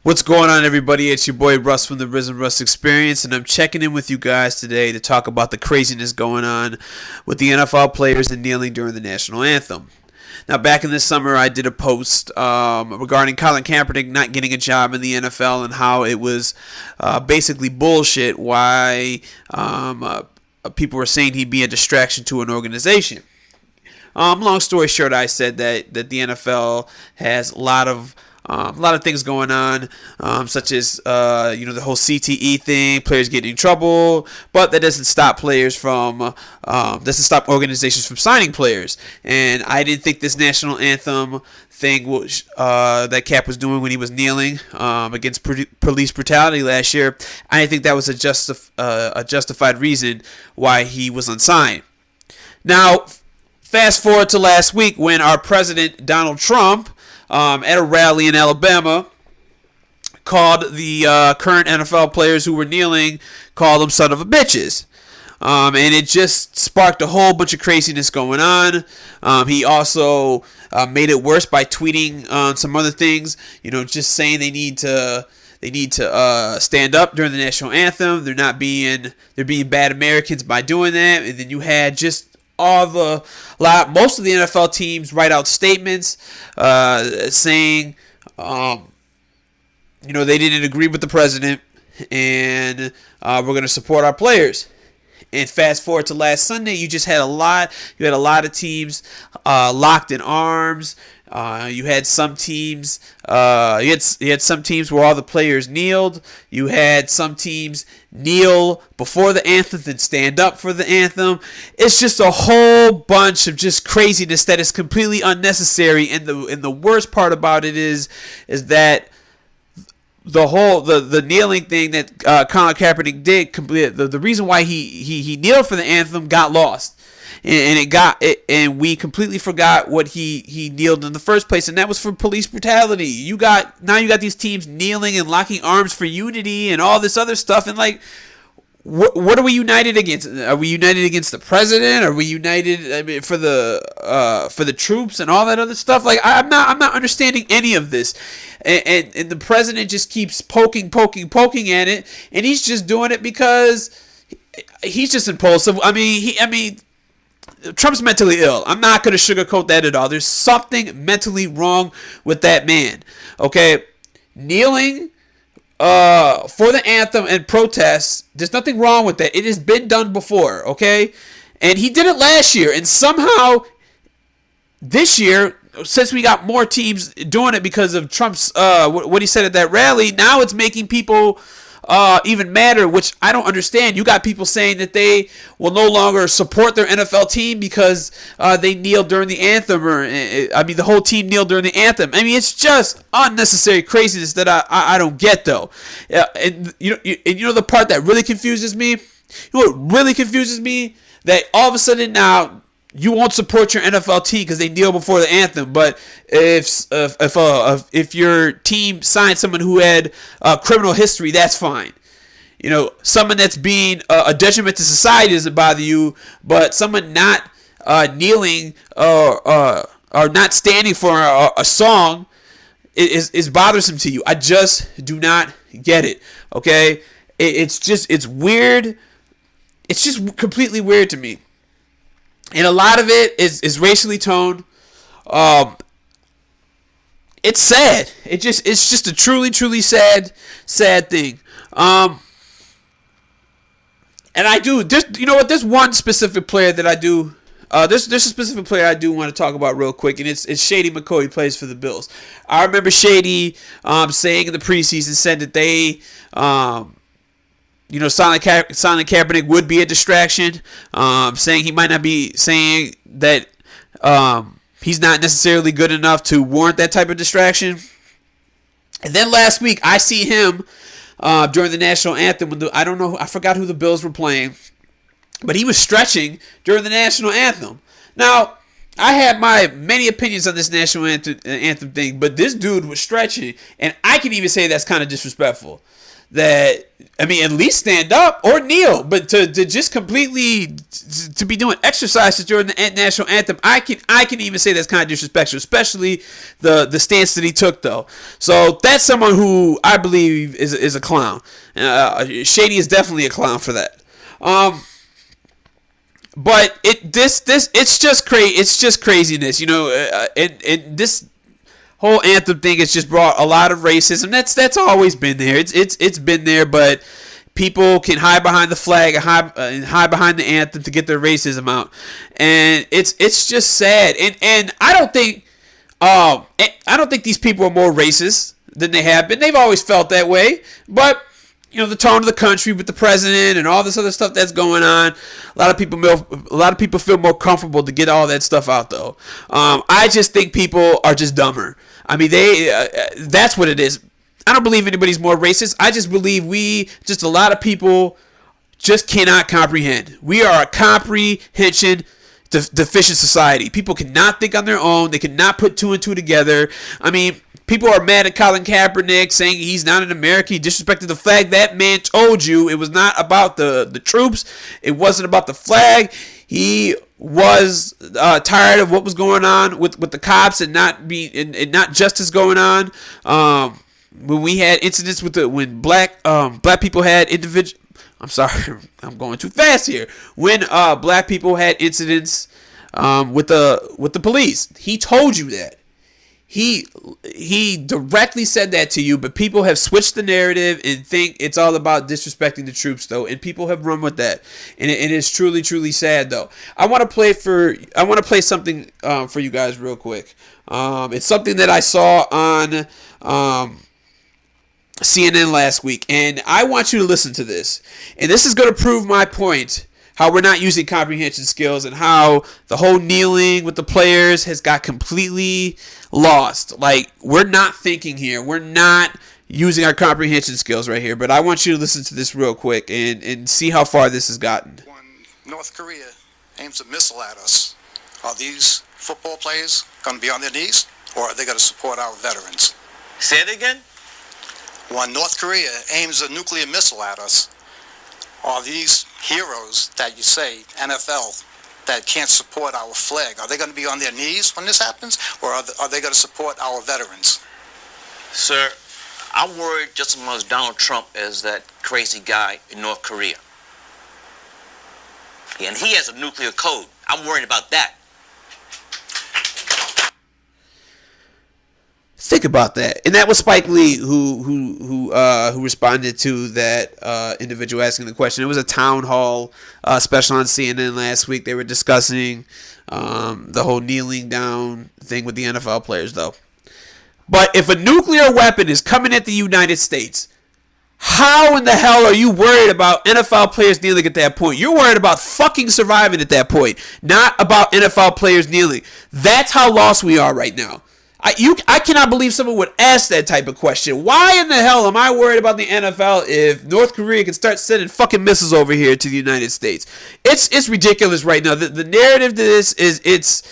What's going on, everybody? It's your boy Russ from the Russ Experience, and I'm checking in with you guys today to talk about the craziness going on with the NFL players and kneeling during the national anthem. Now, back in this summer, I did a post regarding Colin Kaepernick not getting a job in the NFL and how it was basically bullshit why people were saying he'd be a distraction to an organization. Long story short, I said that the NFL has a lot of things going on, such as the whole CTE thing, players getting in trouble, but that doesn't stop organizations from signing players. And I didn't think this national anthem thing that Cap was doing when he was kneeling against police brutality last year, I didn't think that was a justified reason why he was unsigned. Now, fast forward to last week when our president, Donald Trump, at a rally in Alabama, called the current NFL players who were kneeling, called them son of a bitches. And it just sparked a whole bunch of craziness going on. He also made it worse by tweeting some other things, just saying they need to stand up during the national anthem. They're being bad Americans by doing that. And then you had just most of the NFL teams write out statements saying, they didn't agree with the president and we're going to support our players. And fast forward to last Sunday, you had a lot of teams locked in arms. You had some teams. You had some teams where all the players kneeled. You had some teams kneel before the anthem and stand up for the anthem. It's just a whole bunch of just craziness that is completely unnecessary. And the worst part about it is that the kneeling thing that Colin Kaepernick did, the reason why he kneeled for the anthem got lost. And we completely forgot what he kneeled in the first place, and that was for police brutality. You got these teams kneeling and locking arms for unity and all this other stuff, and what are we united against? Are we united against the president? Are we united for the troops and all that other stuff? I'm not understanding any of this, and the president just keeps poking at it, and he's just doing it because he's just impulsive. Trump's mentally ill. I'm not going to sugarcoat that at all. There's something mentally wrong with that man. Okay? Kneeling for the anthem and protests, there's nothing wrong with that. It has been done before. Okay? And he did it last year. And somehow, this year, since we got more teams doing it because of Trump's, what he said at that rally, now it's making people even madder, which I don't understand. You got people saying that they will no longer support their NFL team because they kneeled during the anthem, the whole team kneeled during the anthem. It's just unnecessary craziness that I don't get, though. And the part that really confuses me? What really confuses me? That all of a sudden now you won't support your NFL team because they kneel before the anthem. But if your team signed someone who had criminal history, that's fine. Someone that's being a detriment to society doesn't bother you, but someone not kneeling or not standing for a song is bothersome to you. I just do not get it. Okay, it's weird. It's just completely weird to me. And a lot of it is racially toned. It's sad. It's just a truly sad thing. And I do. There's one specific player that I do. There's a specific player I do want to talk about real quick, and it's Shady McCoy. He plays for the Bills. I remember Shady saying in the preseason said that they. Silent Kaepernick would be a distraction, saying he might not be saying that he's not necessarily good enough to warrant that type of distraction. And then last week, I see him during the national anthem. I forgot who the Bills were playing, but he was stretching during the national anthem. Now, I had my many opinions on this national anthem thing, but this dude was stretching, and I can even say that's kind of disrespectful. that, I mean, at least stand up or kneel, but to just completely to be doing exercises during the national anthem, I can even say that's kind of disrespectful, especially the stance that he took, though. So that's someone who I believe is a clown. Shady is definitely a clown for that. But it's just craziness, you know, and this whole anthem thing has just brought a lot of racism. That's always been there. It's been there, but people can hide behind the flag and hide behind the anthem to get their racism out, and it's just sad. And I don't think these people are more racist than they have been. They've always felt that way, but you know, the tone of the country with the president and all this other stuff that's going on, a lot of people feel more comfortable to get all that stuff out, though. I just think people are just dumber. I mean, that's what it is. I don't believe anybody's more racist. I just believe a lot of people just cannot comprehend. We are a comprehension deficient society. People cannot think on their own. They cannot put two and two together. I mean, people are mad at Colin Kaepernick, saying he's not an American. He disrespected the flag. That man told you it was not about the troops. It wasn't about the flag. He was tired of what was going on with the cops and not justice going on. When we had incidents when black people had individual. I'm sorry, I'm going too fast here. When black people had incidents with the police, he told you that. He directly said that to you, but people have switched the narrative and think it's all about disrespecting the troops, though, and people have run with that, and it is truly, truly sad, though. I want to play something for you guys real quick. It's something that I saw on CNN last week, and I want you to listen to this, and this is going to prove my point. How we're not using comprehension skills and how the whole kneeling with the players has got completely lost. Like, we're not thinking here. We're not using our comprehension skills right here. But I want you to listen to this real quick and see how far this has gotten. When North Korea aims a missile at us, are these football players going to be on their knees, or are they going to support our veterans? Say it again? When North Korea aims a nuclear missile at us, are these heroes that you say, NFL, that can't support our flag, are they going to be on their knees when this happens, or are they going to support our veterans? Sir, I'm worried just as much as Donald Trump as that crazy guy in North Korea. And he has a nuclear code. I'm worried about that. Think about that, and that was Spike Lee who responded to that individual asking the question. It was a town hall special on CNN last week. They were discussing the whole kneeling down thing with the NFL players, though. But if a nuclear weapon is coming at the United States, how in the hell are you worried about NFL players kneeling at that point? You're worried about fucking surviving at that point, not about NFL players kneeling. That's how lost we are right now. I cannot believe someone would ask that type of question. Why in the hell am I worried about the NFL if North Korea can start sending fucking missiles over here to the United States? It's ridiculous right now. The narrative to this is it's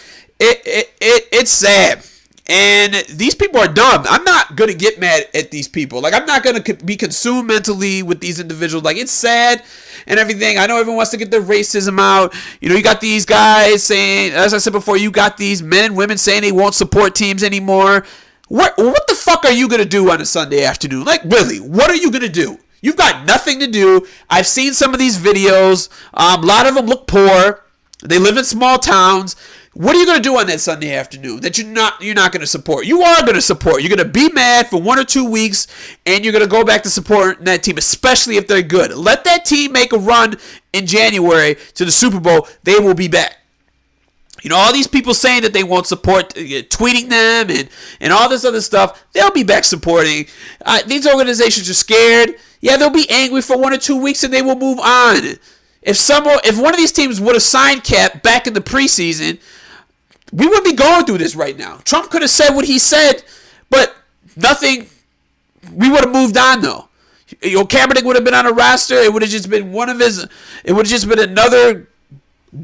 sad. And these people are dumb. I'm not going to get mad at these people. Like, I'm not going to be consumed mentally with these individuals. Like, it's sad and everything. I know everyone wants to get their racism out. You know, you got these guys saying, as I said before, you got these men and women saying they won't support teams anymore. What the fuck are you going to do on a Sunday afternoon? Like, really, what are you going to do? You've got nothing to do. I've seen some of these videos. A lot of them look poor. They live in small towns. What are you going to do on that Sunday afternoon that you're not going to support? You are going to support. You're going to be mad for 1 or 2 weeks, and you're going to go back to supporting that team, especially if they're good. Let that team make a run in January to the Super Bowl. They will be back. You know, all these people saying that they won't support, tweeting them and all this other stuff, they'll be back supporting. These organizations are scared. Yeah, they'll be angry for 1 or 2 weeks, and they will move on. If one of these teams would have signed Cap back in the preseason, we wouldn't be going through this right now. Trump could have said what he said, but nothing. We would have moved on, though. You know, Kaepernick would have been on a roster. It would have just been it would have just been another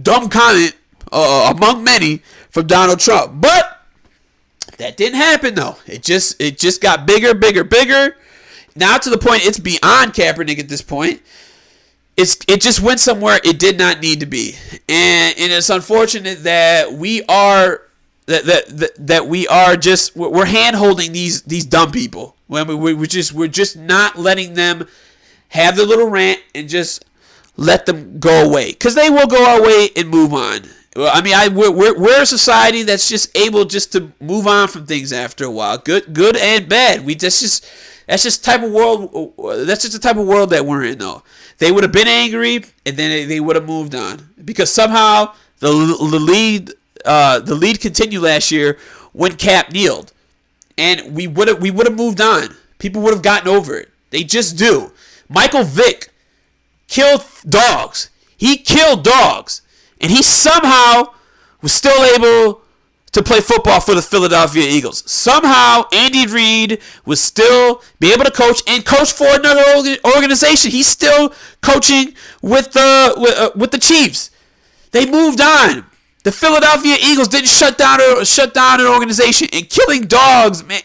dumb comment among many from Donald Trump. But that didn't happen, though. It just got bigger. now to the point it's beyond Kaepernick at this point. It just went somewhere it did not need to be, and it's unfortunate that we are we're hand holding these dumb people. We're just not letting them have their little rant and just let them go away, because they will go our way and move on. I mean, we're a society that's just able just to move on from things after a while, good and bad. That's just the type of world. That's just the type of world that we're in, though. They would have been angry, and then they would have moved on, because somehow the lead continued last year when Cap kneeled, and we would have moved on. People would have gotten over it. They just do. Michael Vick killed dogs. He killed dogs. And he somehow was still able to play football for the Philadelphia Eagles. Somehow Andy Reid was still be able to coach for another organization. He's still coaching with the Chiefs. They moved on. The Philadelphia Eagles didn't shut down an organization. And killing dogs, man,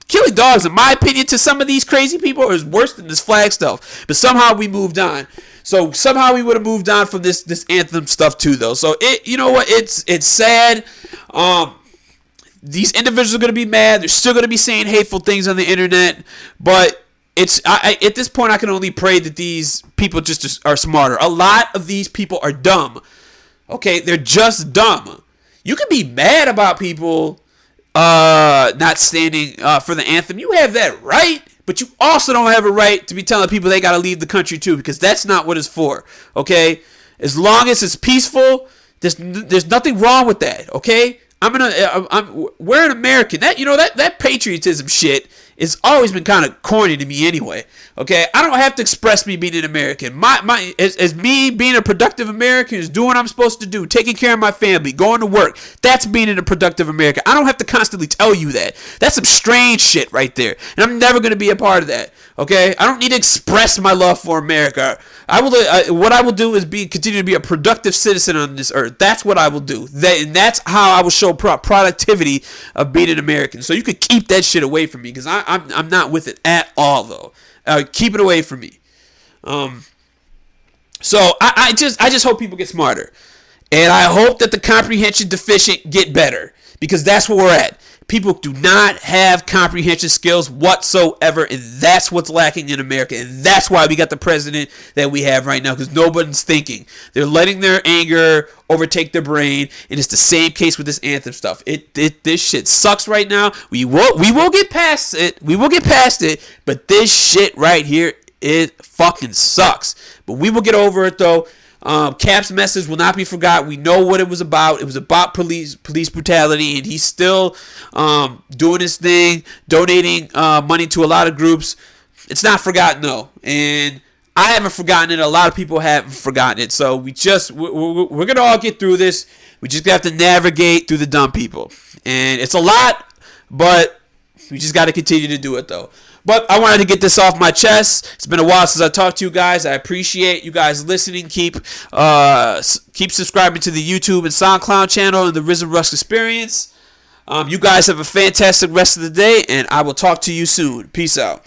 killing dogs, in my opinion, to some of these crazy people is worse than this flag stuff. But somehow we moved on. So somehow we would have moved on from this anthem stuff too, though. So you know what? It's sad. These individuals are gonna be mad. They're still gonna be saying hateful things on the internet. But at this point, I can only pray that these people just are smarter. A lot of these people are dumb. Okay, they're just dumb. You can be mad about people not standing for the anthem. You have that right. But you also don't have a right to be telling people they got to leave the country too, because that's not what it's for. Okay, as long as it's peaceful, there's nothing wrong with that. Okay, we're an American. That patriotism shit has always been kind of corny to me anyway. Okay, I don't have to express me being an American. As me being a productive American is doing what I'm supposed to do, taking care of my family, going to work. That's being a productive American. I don't have to constantly tell you that. That's some strange shit right there, and I'm never going to be a part of that. Okay, I don't need to express my love for America. What I will do is continue to be a productive citizen on this earth. That's what I will do. And that's how I will show productivity of being an American. So you could keep that shit away from me, because I'm not with it at all, though. Keep it away from me. So I just hope people get smarter, and I hope that the comprehension deficient get better, because that's where we're at. People do not have comprehension skills whatsoever, and that's what's lacking in America, and that's why we got the president that we have right now, because nobody's thinking. They're letting their anger overtake their brain, and it's the same case with this anthem stuff. This shit sucks right now. We will get past it. We will get past it, but this shit right here, it fucking sucks. But we will get over it, though. Cap's message will not be forgot. We know what it was about. It was about police brutality, and he's still doing his thing, donating money to a lot of groups. It's not forgotten, though, and I haven't forgotten it. A lot of people haven't forgotten it. So we're gonna all get through this. We just have to navigate through the dumb people, and it's a lot, but we just got to continue to do it, though. But I wanted to get this off my chest. It's been a while since I talked to you guys. I appreciate you guys listening. Keep subscribing to the YouTube and SoundCloud channel and the Russ Experience. You guys have a fantastic rest of the day, and I will talk to you soon. Peace out.